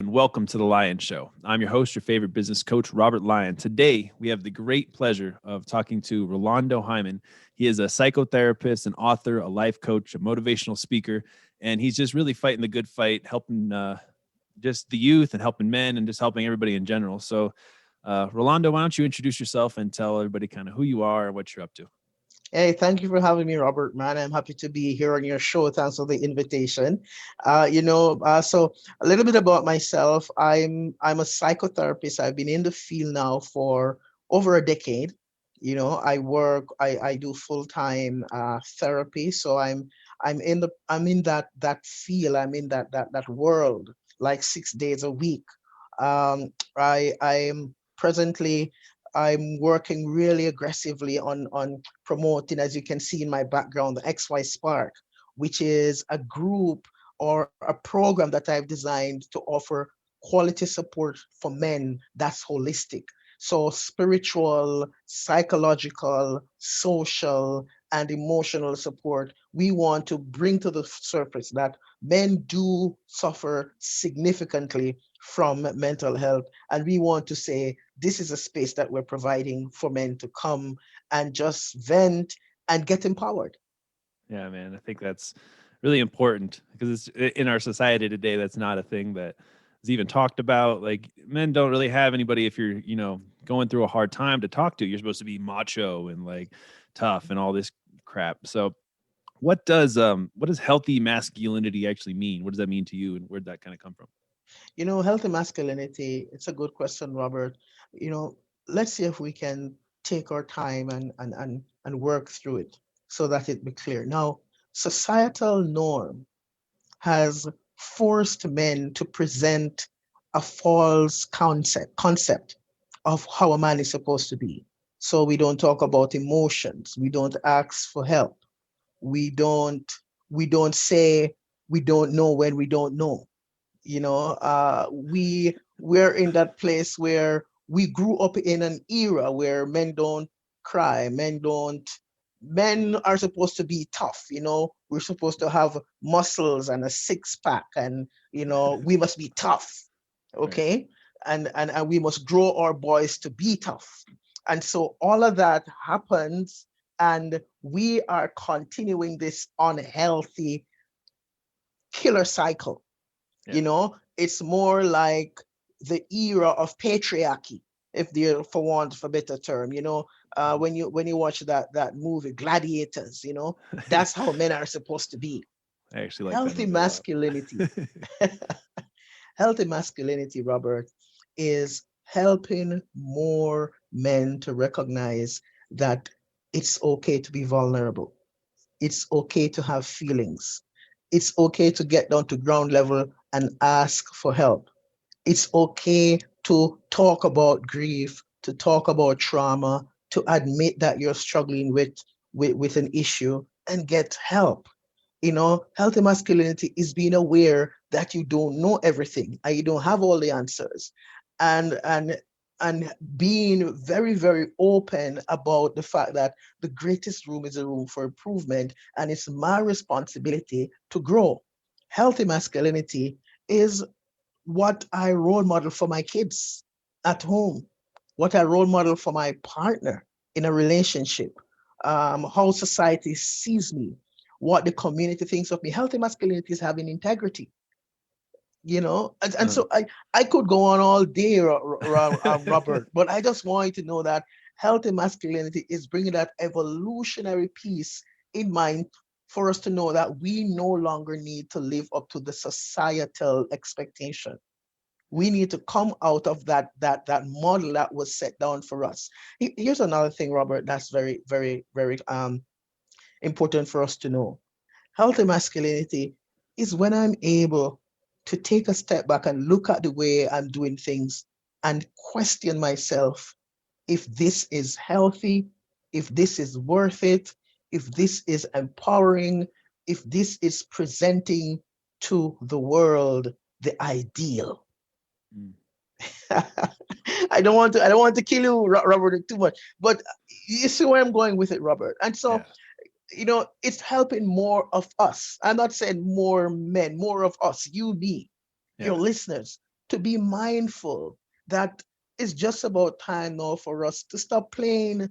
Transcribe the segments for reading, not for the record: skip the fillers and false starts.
and welcome to The Lion Show. I'm your host, your favorite business coach, Robert Lyon. Today, we have the great pleasure of talking to Rolando Hyman. He is a psychotherapist, an author, a life coach, a motivational speaker, and he's just really fighting the good fight, helping just the youth and helping men and just helping everybody in general. So, Rolando, why don't you introduce yourself and tell everybody kind of who you are and what you're up to? Hey, thank you for having me, Robert, man. I'm happy to be here on your show. Thanks for the invitation. So a little bit about myself. I'm a psychotherapist. I've been in the field now for over a decade. I do full-time therapy. So I'm in that field. I'm in that world like 6 days a week. I'm presently I'm working really aggressively on promoting, as you can see in my background, the XY Spark, which is a group or a program that I've designed to offer quality support for men that's holistic. So spiritual, psychological, social, and emotional support. We want to bring to the surface that men do suffer significantly from mental health. And we want to say this is a space that we're providing for men to come and just vent and get empowered. Yeah, man, I think that's really important because it's in our society today. That's not a thing that is even talked about. Like men don't really have anybody if you're, going through a hard time to talk to. You're supposed to be macho and like tough and all this crap. So what does healthy masculinity actually mean? What does that mean to you and where'd that kind of come from? Healthy masculinity, it's a good question, Robert. You know, let's see if we can take our time and work through it so that it be clear. Now, societal norm has forced men to present a false concept of how a man is supposed to be. So we don't talk about emotions. We don't ask for help. We don't we don't say we don't know when we don't know. We're in that place where we grew up in an era where men don't cry, men are supposed to be tough. We're supposed to have muscles and a six pack, and we must be tough. Right. Okay. And we must grow our boys to be tough. And so all of that happens, and we are continuing this unhealthy killer cycle. Yeah. It's more like the era of patriarchy, if there, for want of a better term. When you watch that movie Gladiators, that's how men are supposed to be. I actually like that Healthy movie a lot. masculinity. Healthy masculinity, Robert, is helping more men to recognize that it's okay to be vulnerable. It's okay to have feelings. It's okay to get down to ground level and ask for help. It's okay to talk about grief, to talk about trauma, to admit that you're struggling with an issue and get help. Healthy masculinity is being aware that you don't know everything and you don't have all the answers. And and and being very, very open about the fact that the greatest room is a room for improvement, and it's my responsibility to grow. Healthy masculinity is what I role model for my kids at home, what I role model for my partner in a relationship, how society sees me, what the community thinks of me. Healthy masculinity is having integrity, and Uh, so I could go on all day, Robert, but I just want you to know that healthy masculinity is bringing that evolutionary piece in mind for us to know that we no longer need to live up to the societal expectation. We need to come out of that model that was set down for us. Here's another thing, Robert, that's very, very, very important for us to know. Healthy masculinity is when I'm able to take a step back and look at the way I'm doing things and question myself if this is healthy, if this is worth it, if this is empowering, if this is presenting to the world the ideal. mm, I don't want to kill you, Robert, too much, but you see where I'm going with it, Robert. And so yeah. it's helping more of us. I'm not saying more men, more of us, you, me, your Yeah. listeners. to be mindful that it's just about time now for us to stop playing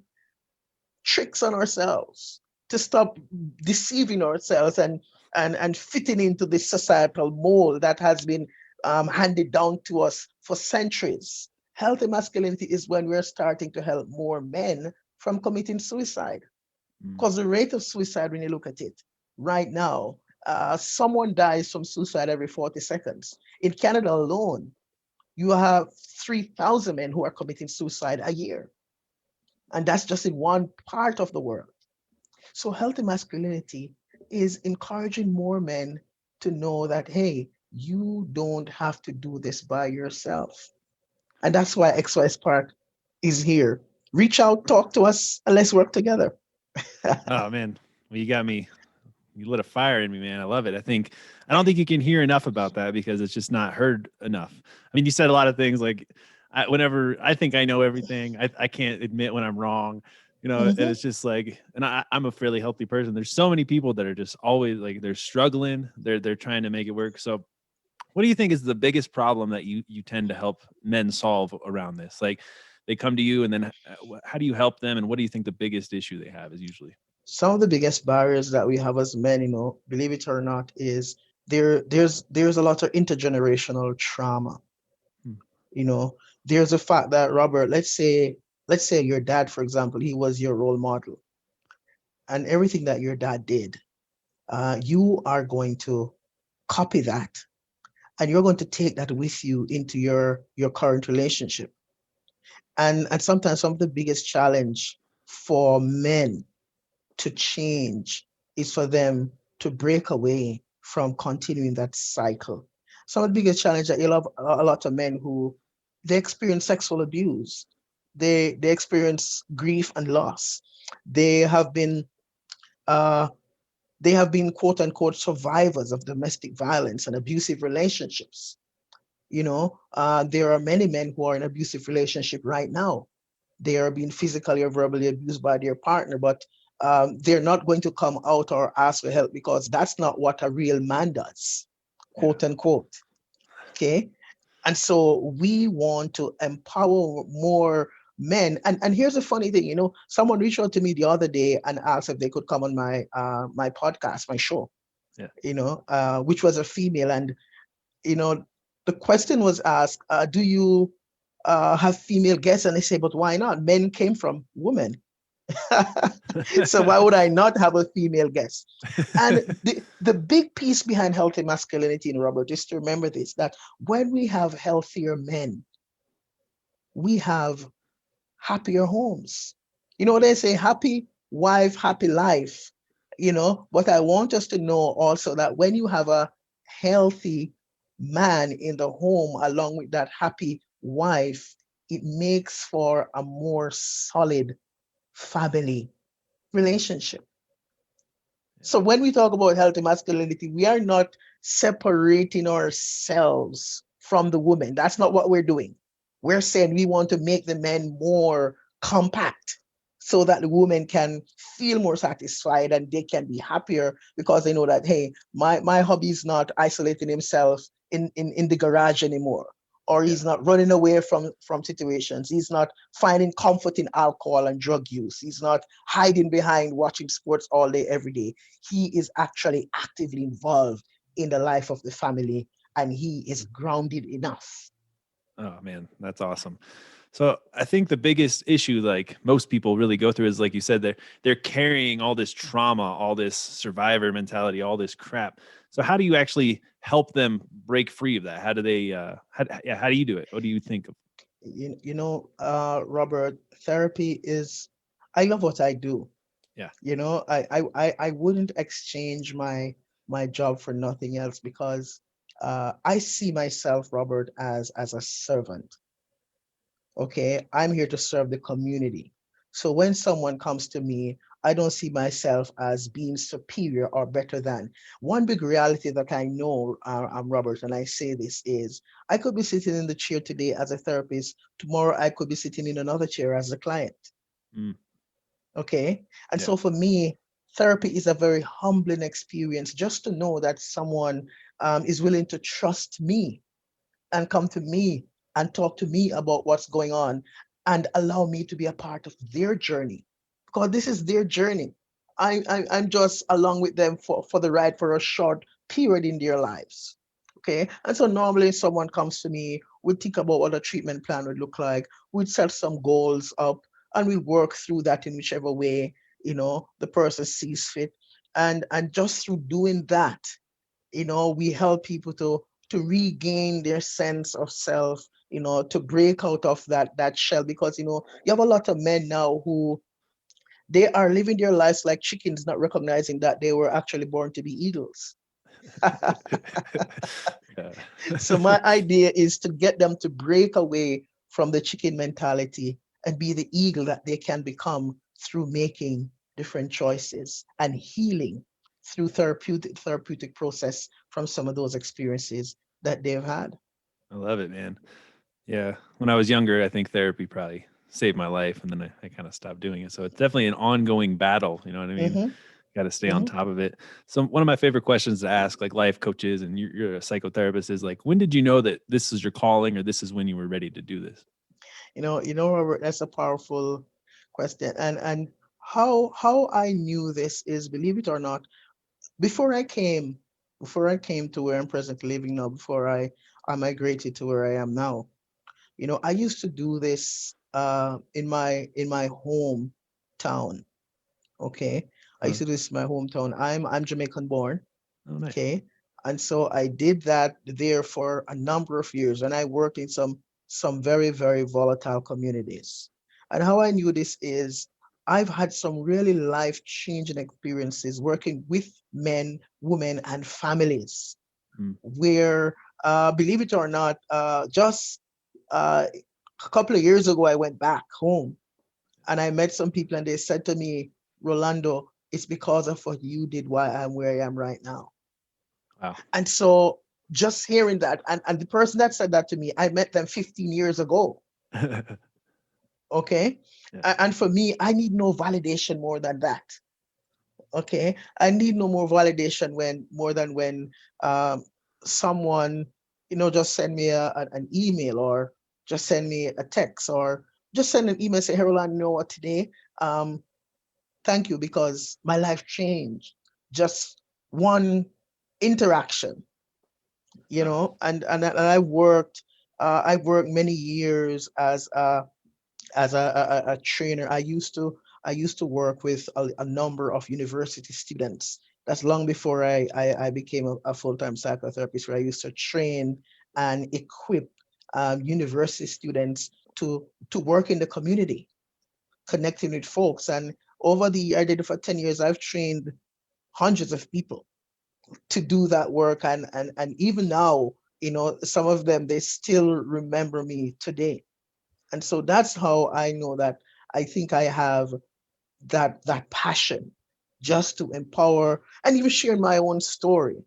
tricks on ourselves, to stop deceiving ourselves and fitting into this societal mold that has been handed down to us for centuries. Healthy masculinity is when we're starting to help more men from committing suicide. Mm. Because the rate of suicide, when you look at it right now, someone dies from suicide every 40 seconds. In Canada alone, you have 3,000 men who are committing suicide a year. And that's just in one part of the world. So healthy masculinity is encouraging more men to know that, hey, you don't have to do this by yourself. And that's why XY Spark is here. Reach out, talk to us, and let's work together. Oh man, well, you got me. You lit a fire in me, man. I love it. I don't think you can hear enough about that because it's just not heard enough. I mean, you said a lot of things like, whenever I think I know everything, I can't admit when I'm wrong, and Mhm. it's just like, and I'm a fairly healthy person. There's so many people that are just always like, they're struggling. They're trying to make it work. So what do you think is the biggest problem that you tend to help men solve around this? Like they come to you and then how do you help them? And what do you think the biggest issue they have is usually? Some of the biggest barriers that we have as men, believe it or not, is there's a lot of intergenerational trauma. Hmm. You know, there's a fact that Robert, let's say your dad, for example, he was your role model, and everything that your dad did, you are going to copy that, and you're going to take that with you into your current relationship. And sometimes some of the biggest challenge for men to change is for them to break away from continuing that cycle. Some of the biggest challenge that you'll have a lot of men who they experience sexual abuse, they experience grief and loss. They have been uh, they have been quote unquote survivors of domestic violence and abusive relationships. There are many men who are in abusive relationship right now. They are being physically or verbally abused by their partner, but they're not going to come out or ask for help because that's not what a real man does, Yeah. quote unquote. Okay. And so we want to empower more men. And here's a funny thing, someone reached out to me the other day and asked if they could come on my podcast, my show, Yeah. which was a female. And you know, the question was asked, do you have female guests? And they say, but why not? Men came from women. So why would I not have a female guest? And the big piece behind healthy masculinity in Robert is to remember this, that when we have healthier men, we have happier homes. They say happy wife, happy life. But I want us to know also that when you have a healthy man in the home along with that happy wife, it makes for a more solid family relationship. Yeah. So when we talk about healthy masculinity, we are not separating ourselves from the woman. That's not what we're doing. We're saying we want to make the men more compact so that the woman can feel more satisfied and they can be happier because they know that, hey, my hubby is not isolating himself in the garage anymore, or Yeah. he's not running away from situations. He's not finding comfort in alcohol and drug use. He's not hiding behind watching sports all day, every day. He is actually actively involved in the life of the family, and he is grounded enough. Oh man, that's awesome. So I think the biggest issue, like most people really go through, is like you said, they're carrying all this trauma, all this survivor mentality, all this crap. So how do you actually help them break free of that? How do they? How do you do it? What do you think of? Robert, therapy is, I love what I do. Yeah. I wouldn't exchange my job for nothing else because I see myself, Robert, as a servant. Okay, I'm here to serve the community. So when someone comes to me, I don't see myself as being superior or better than. One big reality that I know, I'm Robert, and I say this is I could be sitting in the chair today as a therapist. Tomorrow, I could be sitting in another chair as a client. Mm, Okay. And yeah. so for me, therapy is a very humbling experience just to know that someone is willing to trust me and come to me and talk to me about what's going on and allow me to be a part of their journey, because this is their journey. I'm just along with them for the ride for a short period in their lives. Okay. And so normally someone comes to me, we think about what a treatment plan would look like, we'd set some goals up, and we work through that in whichever way, the person sees fit. And just through doing that, we help people to regain their sense of self, to break out of that shell, because you have a lot of men now who they are living their lives like chickens, not recognizing that they were actually born to be eagles. Yeah. So my idea is to get them to break away from the chicken mentality and be the eagle that they can become through making different choices and healing through therapeutic process from some of those experiences that they've had. I love it, man. Yeah. When I was younger, I think therapy probably saved my life, and then I kind of stopped doing it. So it's definitely an ongoing battle. You know what I mean? Hmm. Got to stay on Hmm. top of it. So one of my favorite questions to ask, like life coaches, and you're a psychotherapist, is like, when did you know that this is your calling, or this is when you were ready to do this? Robert, that's a powerful question. And how I knew this is, believe it or not, before I came before I came to where I'm presently living now, before I migrated to where I am now, I used to do this in my hometown. Okay. I Huh. used to do this in my hometown. I'm Jamaican born. Oh, nice. Okay. And so I did that there for a number of years, and I worked in some very, very volatile communities. And how I knew this is I've had some really life-changing experiences working with men, women, and families Mm. where, believe it or not, just a couple of years ago, I went back home and I met some people, and they said to me, Rolando, it's because of what you did why I'm where I am right now. Wow. And so just hearing that, and the person that said that to me, I met them 15 years ago. Okay. Yeah. And for me, I need no validation more than that. Okay. I need no more validation more than when someone, just send me an email, or just send me a text, or just send an email and say, hey, Roland, you know what, today, um, thank you because my life changed. Just one interaction, Wow. and I worked many years as a trainer. I used to work with a number of university students. That's long before I became a full-time psychotherapist, where I used to train and equip university students to work in the community, connecting with folks. And over I did it for 10 years. I've trained hundreds of people to do that work. And even now, some of them, they still remember me today. And so that's how I know that I think I have that passion just to empower and even share my own story,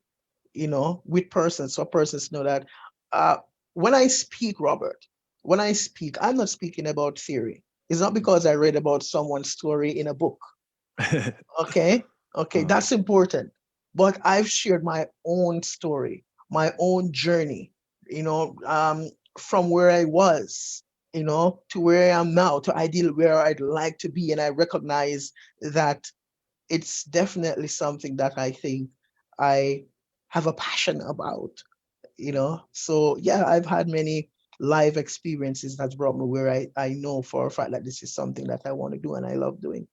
with persons, so persons know that uh, when I speak, Robert, when I speak, I'm not speaking about theory. It's not because I read about someone's story in a book. Okay. Okay. Uh, That's important. But I've shared my own story, my own journey, from where I was, to where I am now, to ideal where I'd like to be. And I recognize that it's definitely something that I think I have a passion about. So yeah, I've had many life experiences that's brought me where I know for a fact that this is something that I want to do and I love doing.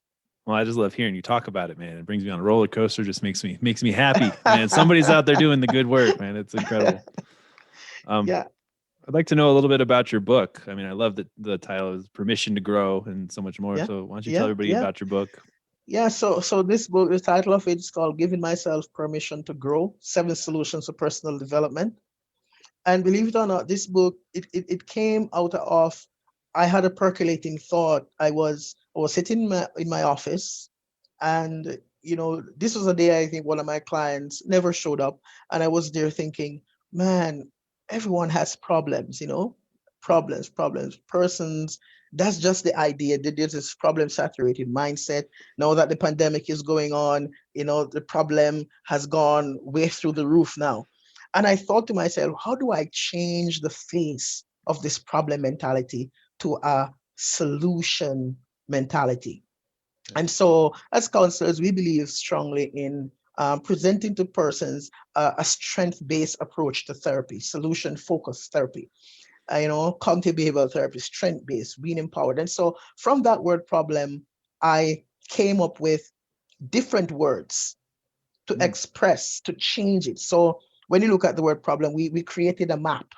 well, I just love hearing you talk about it, man. It brings me on a roller coaster. Just makes me happy, man. Somebody's out there doing the good work, man. It's incredible. Um, Yeah, I'd like to know a little bit about your book. I mean, I love that the title is Permission to Grow and so much more. yeah, So why don't you tell yeah, everybody yeah, about your book? yeah. So this book, the title of it is called "Giving Myself Permission to Grow: Seven Solutions for Personal Development." And believe it or not, this book it came out of I had a percolating thought. I was sitting in my office, and this was a day I think one of my clients never showed up, and I was there thinking, man, everyone has problems, problems, persons. That's just the idea that there's this problem saturated mindset. Now that the pandemic is going on, the problem has gone way through the roof now. And I thought to myself, how do I change the face of this problem mentality to a solution mentality? Yeah. And so, as counselors, we believe strongly in presenting to persons a strength-based approach to therapy, solution-focused therapy. Cognitive behavioral therapy, strength-based, being empowered. And so, from that word problem, I came up with different words to Mm. express, to change it. So, when you look at the word problem, we created a map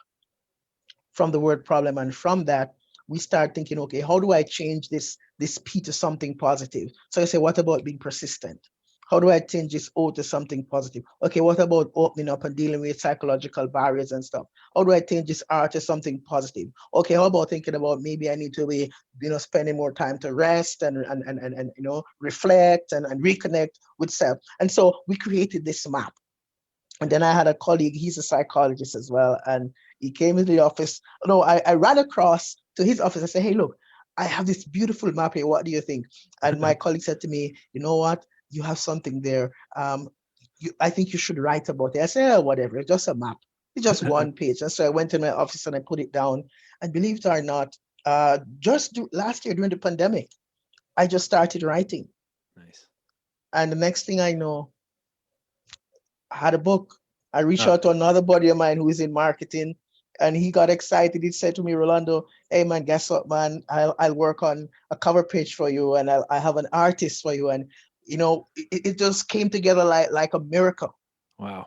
from the word problem, and from that we start thinking, okay, how do I change this P to something positive? So I say, what about being persistent? How do I change this O to something positive? Okay, what about opening up and dealing with psychological barriers and stuff? How do I change this R to something positive? Okay, how about thinking about maybe I need to be, spending more time to rest and reflect and reconnect with self. And so we created this map. And then I had a colleague, he's a psychologist as well. And he came into the office. No, I ran across to his office. I said, hey, look, I have this beautiful map here. What do you think? And my colleague said to me, you know what? You have something there. I think you should write about it. I said, oh, whatever, it's just a map. It's just one page. And so I went to my office and I put it down. And believe it or not, last year during the pandemic, I just started writing. Nice. And the next thing I know, I had a book. I reached Ah, out to another buddy of mine who is in marketing, and he got excited. He said to me, Rolando, hey man, guess what, man? I'll work on a cover page for you, and I have an artist for you. And it just came together like a miracle. wow.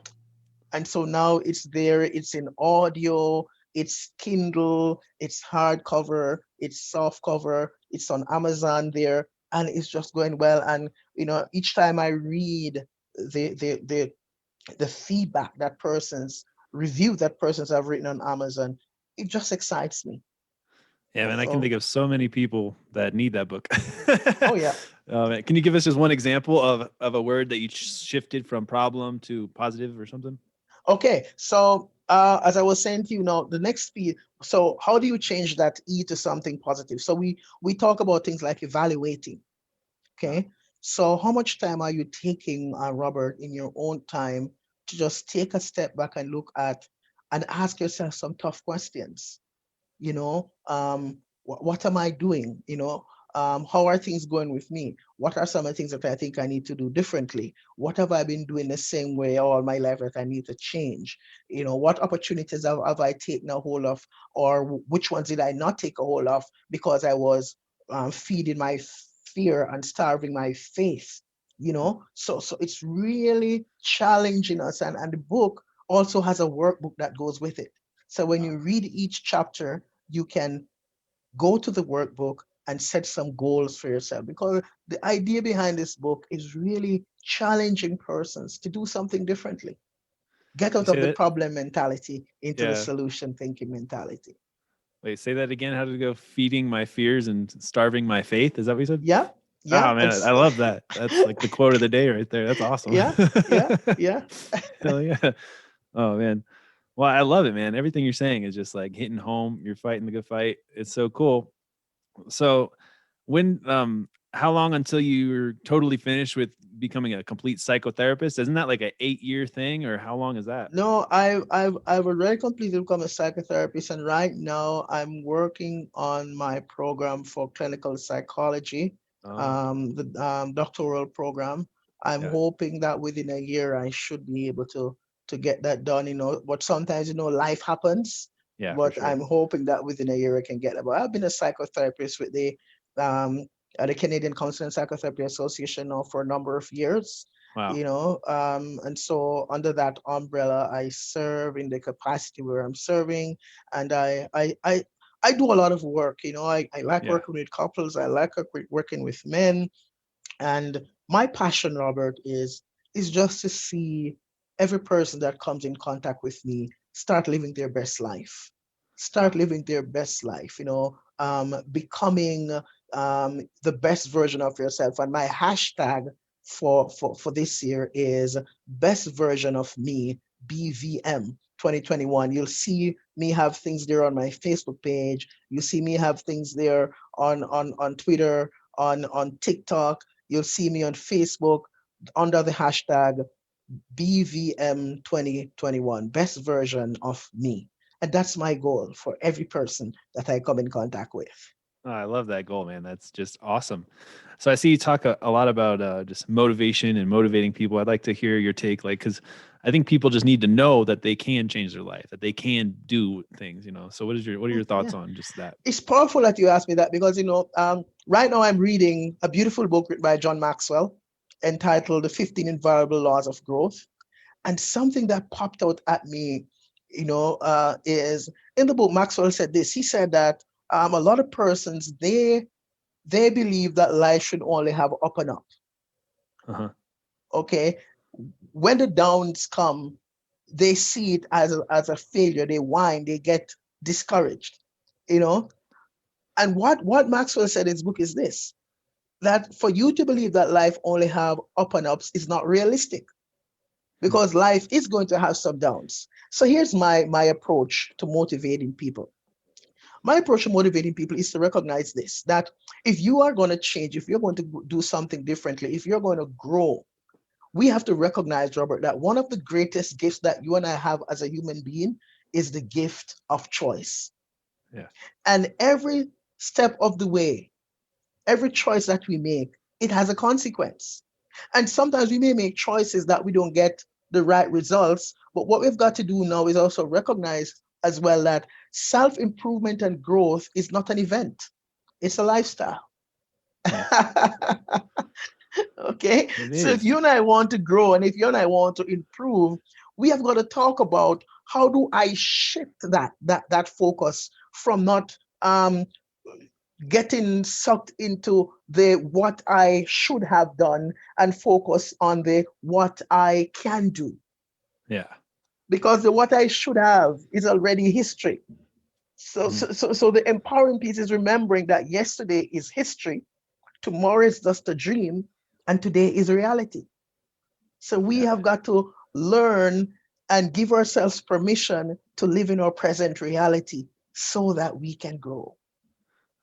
And so now it's there, it's in audio, it's Kindle, it's hardcover, it's soft cover, it's on Amazon there, and it's just going well. And each time I read the feedback that persons review that persons have written on Amazon, it just excites me. Yeah, man, I can So, think of so many people that need that book. oh yeah. Man, can you give us just one example of a word that you shifted from problem to positive or something? Okay. So, as I was saying to you now, the next speed. So, how do you change that E to something positive? So we talk about things like evaluating. Wow. Okay. So, how much time are you taking, Robert, in your own time to just take a step back and look at and ask yourself some tough questions? What am I doing? How are things going with me? What are some of the things that I think I need to do differently? What have I been doing the same way all my life that I need to change? What opportunities have I taken a hold of, or which ones did I not take a hold of because I was feeding my fear and starving my faith? So it's really challenging us, and the book also has a workbook that goes with it. So when Wow. you read each chapter, you can go to the workbook and set some goals for yourself, because the idea behind this book is really challenging persons to do something differently. Get You out say of the that? problem mentality into the Yeah. solution thinking mentality. Wait, say that again. How did it go? Feeding my fears and starving my faith. Is that what you said? Yeah, yeah, Oh man, I love that. That's like the quote of the day right there. That's awesome. yeah, yeah, yeah. Hell yeah. Oh man. Well, I love it, man. Everything you're saying is just like hitting home. You're fighting the good fight. It's so cool. So when how long until you're totally finished with becoming a complete psychotherapist? Isn't that like an 8-year thing, or how long is that? No, I've already completely become a psychotherapist, and right now I'm working on my program for clinical psychology, Oh, the doctoral program. I'm yeah. hoping that within a year I should be able to get that done. But sometimes life happens. Yeah, for But sure. I'm hoping that within a year I can get it. But I've been a psychotherapist with um the Canadian Counseling Psychotherapy Association now for a number of years. Wow. And so under that umbrella I serve in the capacity where I'm serving, and I do a lot of work. I like Yeah. working with couples, I like working with men, and my passion, Robert, is just to see every person that comes in contact with me start living their best life. Start Wow. living their best life, becoming the best version of yourself. And my hashtag for this year is best version of me, BVM 2021. You'll see me have things there on my Facebook page. You see me have things there on Twitter, on TikTok. You'll see me on Facebook under the hashtag BVM 2021, best version of me. And that's my goal for every person that I come in contact with. Oh, I love that goal, man. That's just awesome. So I see you talk a lot about just motivation and motivating people. I'd like to hear your take, like, because I think people just need to know that they can change their life, that they can do things, So what are your thoughts Yeah. on just that? It's powerful that you asked me that because, right now I'm reading a beautiful book written by John Maxwell entitled The 15 Inviolable Laws of Growth. And something that popped out at me, is in the book, Maxwell said this. He said that a lot of persons, they believe that life should only have up and up. Uh-huh. Okay. When the downs come, they see it as a failure. They whine, they get discouraged, you know. And what Maxwell said in his book is this, that for you to believe that life only have up and ups is not realistic, Hmm. because life is going to have some downs. So here's my approach to motivating people. My approach to motivating people is to recognize this, that if you are going to change, if you're going to do something differently, if you're going to grow, we have to recognize, Robert, that one of the greatest gifts that you and I have as a human being is the gift of choice. Yeah. And every step of the way, every choice that we make, it has a consequence. And sometimes we may make choices that we don't get the right results. But what we've got to do now is also recognize as well that self improvement and growth is not an event, it's a lifestyle. Yeah. Okay. It So if is. you and I want to grow and if you and I want to improve, we have got to talk about how do I shift that focus from not getting sucked into the what I should have done and focus on the what I can do. Yeah. Because the what I should have is already history. So, Mhm. so, so, so the empowering piece is remembering that yesterday is history, tomorrow is just a dream, and today is reality. So we Yeah. have got to learn and give ourselves permission to live in our present reality so that we can grow.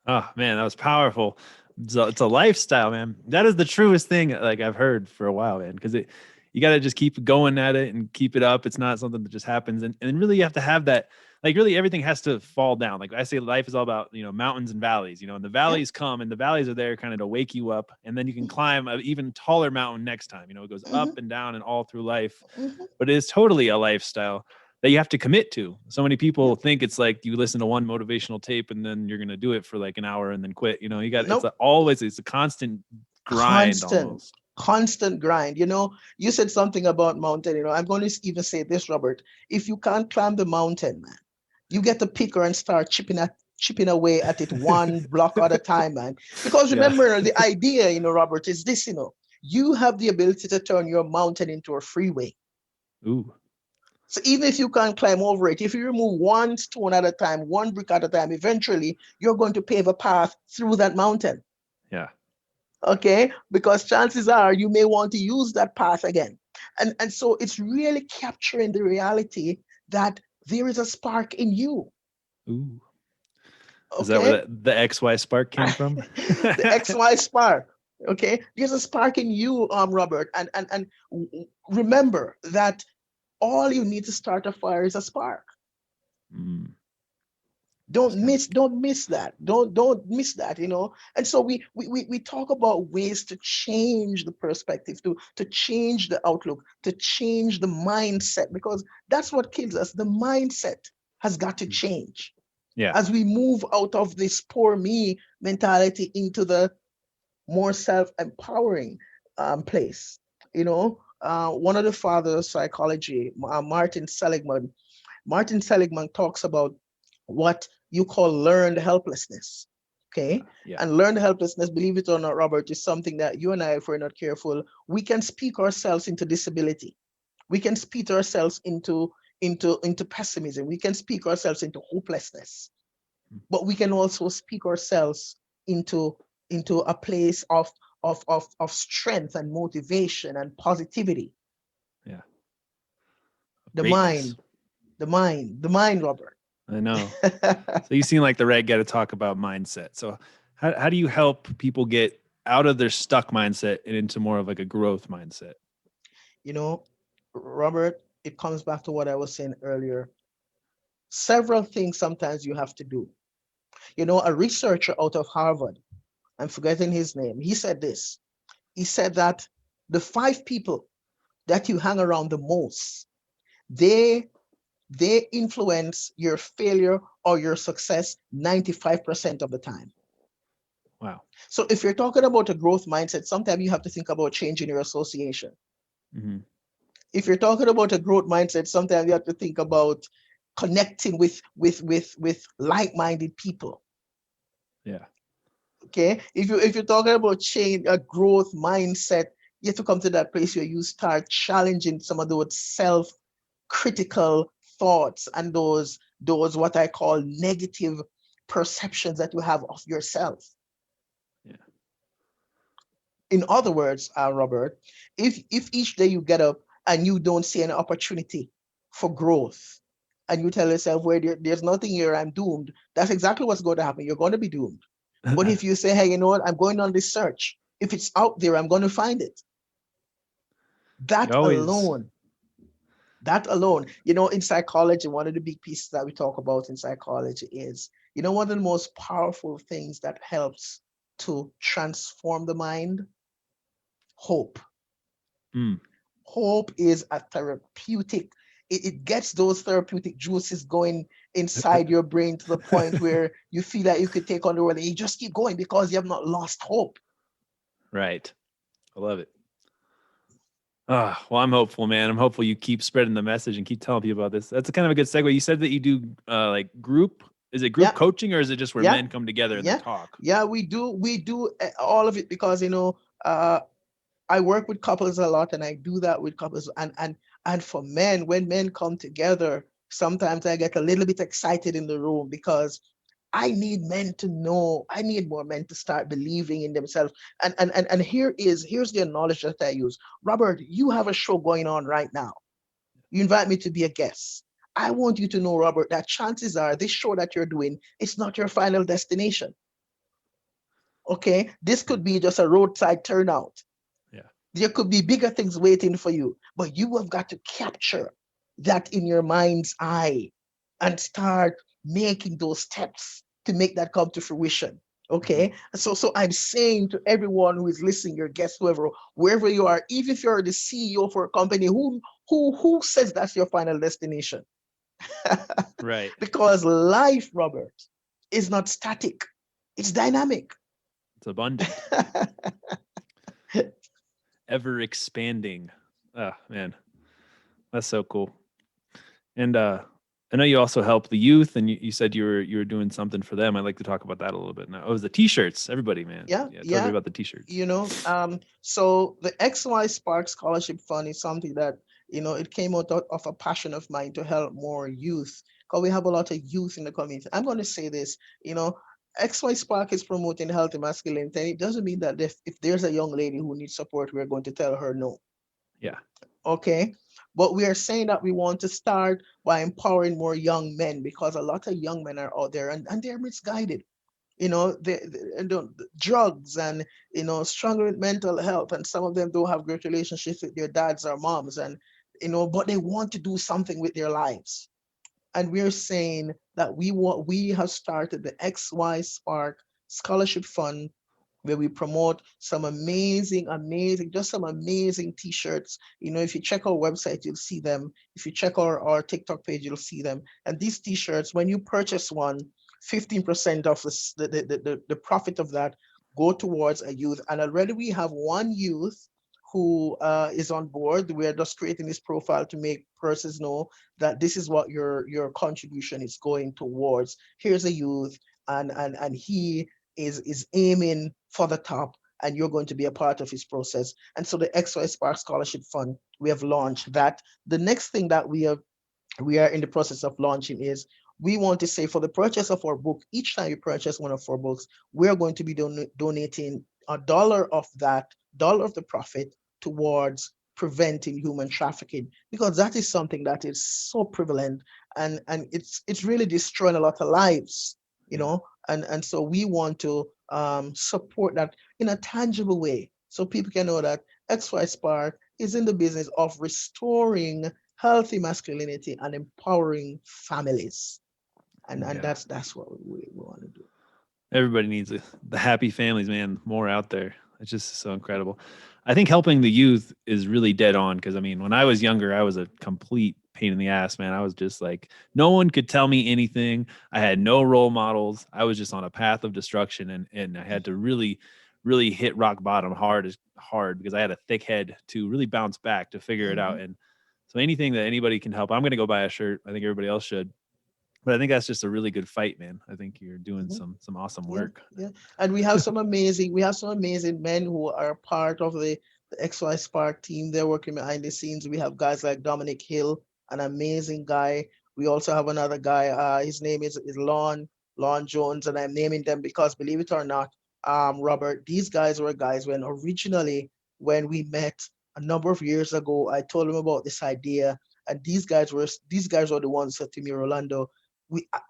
Oh man, that was powerful. It's a lifestyle, man. That is the truest thing like I've heard for a while, man. Because you got to just keep going at it and keep it up. It's not something that just happens, and really you have to have that. Like really, everything has to fall down. Like I say, life is all about mountains and valleys. And the Yeah. valleys come, and the valleys are there kind of to wake you up, and then you can climb an even taller mountain next time. It goes Mhm, up and down and all through life, mhm. but it is totally a lifestyle that you have to commit to. So many Yeah. people think it's like you listen to one motivational tape and then you're going to do it for like an hour and then quit. Nope. It's a constant grind Constant, almost. constant grind. You said something about mountain. I'm going to even say this, Robert. If you can't climb the mountain, man, you get the picker and start chipping away at it one block at a time, man. Because Yeah. remember, the idea, Robert, is this, you have the ability to turn your mountain into a freeway. Ooh. So even if you can't climb over it, if you remove one stone at a time, one brick at a time, eventually you're going to pave a path through that mountain. Yeah. Okay, because chances are you may want to use that path again. And so it's really capturing the reality that there is a spark in you. Ooh. Is that where Okay. the XY spark came from? The XY spark. Okay, there's a spark in you, Robert, and remember that all you need to start a fire is a spark. Mm, don't sound- miss don't miss that don't miss that. And so we talk about ways to change the perspective, to change the outlook, to change the mindset, because that's what kills us. The mindset has got to change yeah. as we move out of this poor me mentality into the more self-empowering place. One of the fathers of psychology, Martin Seligman talks about what you call learned helplessness. Okay. Yeah. And learned helplessness, believe it or not, Robert, is something that you and I, if we're not careful, we can speak ourselves into disability. We can speak ourselves into pessimism. We can speak ourselves into hopelessness. But we can also speak ourselves into a place of strength and motivation and positivity. Yeah. The Greatness. mind, the mind, Robert. I know. So you seem like the right guy to talk about mindset. So how do you help people get out of their stuck mindset and into more of like a growth mindset? you know Robert, it comes back to what I was saying earlier. Several things sometimes you have to do. A researcher out of Harvard, I'm forgetting his name, he said this. He said that the five people that you hang around the most, they they influence your failure or your success 95% of the time. Wow. So if you're talking about a growth mindset, sometimes you have to think about changing your association. Hmm. If you're talking about a growth mindset, sometimes you have to think about connecting with like-minded people. Yeah. Okay. If you're talking about change a growth mindset, you have to come to that place where you start challenging some of those self-critical thoughts and those what I call negative perceptions that you have of yourself. Yeah. In other words, Robert, if each day you get up and you don't see an opportunity for growth, and you tell yourself, "Well, there's nothing here, I'm doomed," that's exactly what's going to happen. You're going to be doomed. But if you say, "Hey, you know what? I'm going on this search. If it's out there, I'm going to find it." You That always. alone, that alone, in psychology, one of the big pieces that we talk about in psychology is, one of the most powerful things that helps to transform the mind, hope. Mm. Hope is a therapeutic. It gets those therapeutic juices going inside your brain to the point where you feel that you could take on the world, and you just keep going because you have not lost hope. Right. I love it. Well, I'm hopeful, man. I'm hopeful you keep spreading the message and keep telling people about this. That's a kind of a good segue. You said that you do like group. Is it group Yeah, coaching or is it just where yeah, men come together and they yeah, talk? yeah. We do all of it because uh, I work with couples a lot, and I do that with couples. And for men, when men come together, sometimes I get a little bit excited in the room because I need men to know. I need more men to start believing in themselves. And here's the knowledge that I use. Robert, you have a show going on right now. You invite me to be a guest. I want you to know, Robert, that chances are this show that you're doing, it's not your final destination. Okay, this Mm. could be just a roadside turnout. Yeah. There could be bigger things waiting for you, but you have got to capture that in your mind's eye and start making those steps to make that come to fruition. Hmm. Okay, so I'm saying to everyone who is listening, your guest, whoever, wherever you are, even if you're the CEO for a company, who says that's your final destination? Right. Because life, Robert, is not static; it's dynamic. It's abundant, ever expanding. Man, that's so cool. And I know you also help the youth, and you said you were doing something for them. I'd like to talk about that a little bit now. Oh, it was the t-shirts. Everybody, man. Yeah, Yeah, tell everybody yeah. about the t-shirts. So the XY Spark Scholarship Fund is something that, it came out of a passion of mine to help more youth, because we have a lot of youth in the community. I'm going to say this, you know, XY Spark is promoting healthy masculinity. And it doesn't mean that if there's a young lady who needs support, we're going to tell her no. Yeah. Okay. But we are saying that we want to start by empowering more young men, because a lot of young men are out there, and they're misguided. The drugs, and struggling with mental health, and some of them don't have great relationships with their dads or moms, and but they want to do something with their lives. And we're saying that we have started the XY Spark Scholarship Fund, where we promote some amazing t-shirts. If you check our website, you'll see them. If you check our TikTok page, you'll see them. And these t-shirts, when you purchase one, 15% of the profit of that go towards a youth. And already we have one youth who is on board. We're just creating this profile to make persons know that this is what your contribution is going towards. Here's a youth, and he is aiming for the top, and you're going to be a part of his process. And so the XY Spark Scholarship Fund, we have launched that. The next thing that we are in the process of launching is, we want to say, for the purchase of our book, each time you purchase one of our books, we're going to be donating a dollar of the profit towards preventing human trafficking, because that is something that is so prevalent, and it's really destroying a lot of lives, you Yeah. know and so we want to support that in a tangible way, so people can know that XY Spark is in the business of restoring healthy masculinity and empowering families. And Yeah. that's what we want to do. Everybody needs the happy families, man. More out there. It's just so incredible. I think helping the youth is really dead on because I mean, when I was younger, I was a complete pain in the ass, man. I was just like, no one could tell me anything. I had no role models. I was just on a path of destruction, and I had to really hit rock bottom hard because I had a thick head to really bounce back to figure it out. Mhm. And so anything that anybody can help, I'm going to go buy a shirt. I think everybody else should. But I think that's just a really good fight, man. I think you're doing Mhm. some awesome Yeah, work. yeah. And we have some amazing men who are part of the XY Spark team. They're working behind the scenes. We have guys like Dominic Hill, an amazing guy. We also have another guy. His name is Lon Jones, and I'm naming them because, believe it or not, Robert, these guys were guys when originally when we met a number of years ago. I told them about this idea, and these guys were the ones who said to me, Rolando,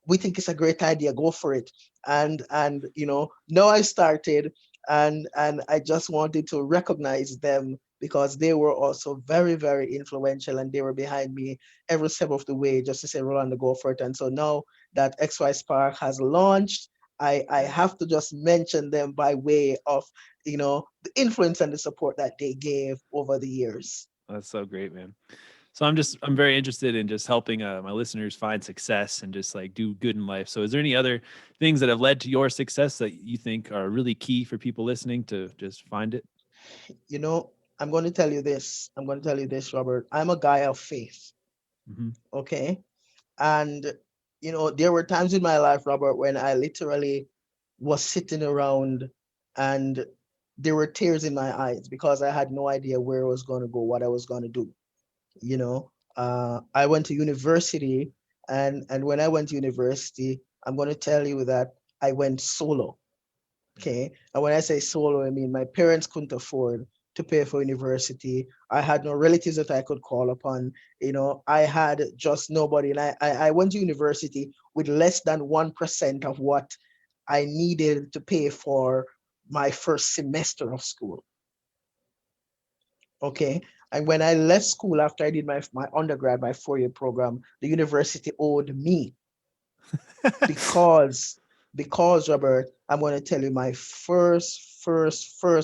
we think it's a great idea. Go for it. And now I started, and I just wanted to recognize them because they were also very, very influential, and they were behind me every step of the way, just to say, Rolando, go for it. And so now that XY Spark has launched, I Yeah, have to just mention them by way of the influence and the support that they gave over the years. that's so great, man. So I'm very interested in just helping my listeners find success and just like do good in life. So is there any other things that have led to your success that you think are really key for people listening to just find it? You know, I'm going to tell you this. I'm going to tell you this, Robert. I'm a guy of faith. Hmm. Okay. And, there were times in my life, Robert, when I literally was sitting around and there were tears in my eyes because I had no idea where I was going to go, what I was going to do. I went to university, and when I went to university, I'm going to tell you that I went solo. Yeah. Okay. And when I say solo, I mean my parents couldn't afford to pay for university. I had no relatives that I could call upon. I had just nobody. And I went to university with less than 1% of what I needed to pay for my first semester of school. Okay. And when I left school after I did my undergrad, my 4-year program, the university owed me because Robert, I'm going to tell you my first place for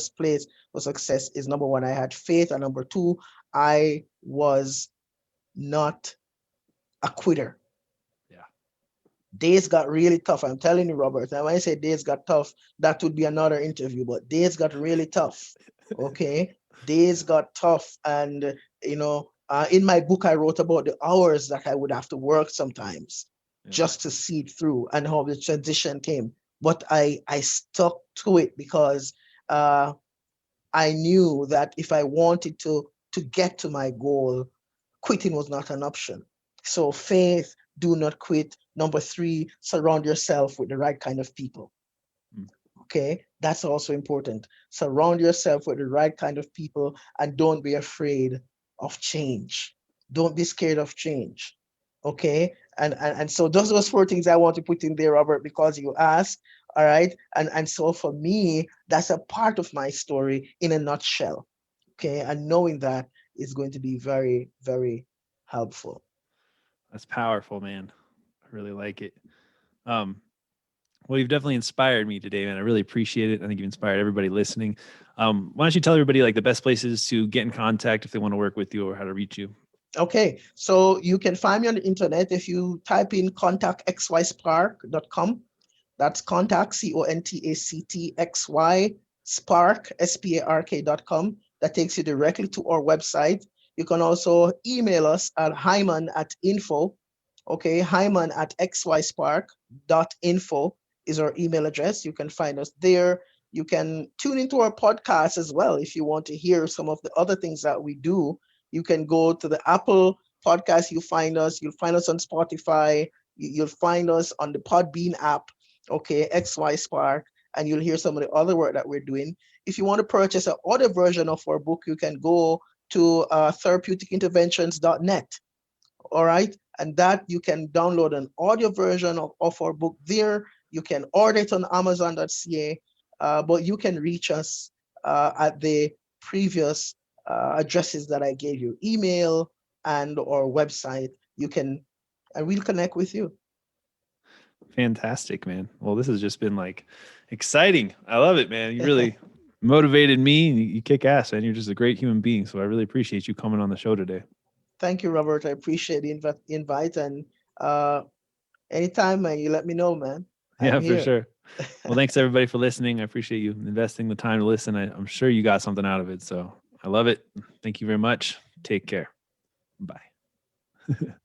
success is number one, I had faith, and number two, I was not a quitter. Yeah. Days got really tough. I'm telling you, Robert. And when I say days got tough, that would be another interview, but days got really tough. Okay. Days Yeah. got tough. And, in my book, I wrote about the hours that I would have to work sometimes Yeah. just to see it through and how the transition came. But I stuck to it because uh, I knew that if I wanted to get to my goal, quitting was not an option. So faith, do not quit. Number three, surround yourself with the right kind of people. Mm. Okay, that's also important. Surround yourself with the right kind of people and don't be afraid of change. Don't be scared of change. Okay, and so those 4 things I want to put in there, Robert, because you asked. All right, and so for me, that's a part of my story in a nutshell. Okay, and knowing that is going to be very, very helpful. That's powerful, man. I really like it. Um, well, you've definitely inspired me today, man. I really appreciate it. I think you've inspired everybody listening. Why don't you tell everybody like the best places to get in contact if they want to work with you or how to reach you? Okay, so you can find me on the internet if you type in contactxyspark.com. That's contact, CONTACTXY, spark, SPARK.com. That takes you directly to our website. You can also email us at Hyman at info. Okay, Hyman at xyspark.info is our email address. You can find us there. You can tune into our podcast as well if you want to hear some of the other things that we do. You can go to the Apple podcast, you'll find us on Spotify, you'll find us on the Podbean app, okay, XY Spark, and you'll hear some of the other work that we're doing. If you want to purchase an audio version of our book, you can go to therapeuticinterventions.net. All right. And that you can download an audio version of our book there. You can order it on Amazon.ca, but you can reach us at the previous addresses that I gave you, email and or website. You can, and we'll connect with you. Fantastic, man. Well, this has just been like exciting. I love it, man. You really motivated me. You kick ass, man. You're just a great human being. So I really appreciate you coming on the show today. Thank you, Robert. I appreciate the invite, and uh, anytime, man, you let me know, man. I'm Yeah, for here. sure. Well, thanks everybody for listening. I appreciate you investing the time to listen. I'm sure you got something out of it. So I love it. Thank you very much. Take care. Bye.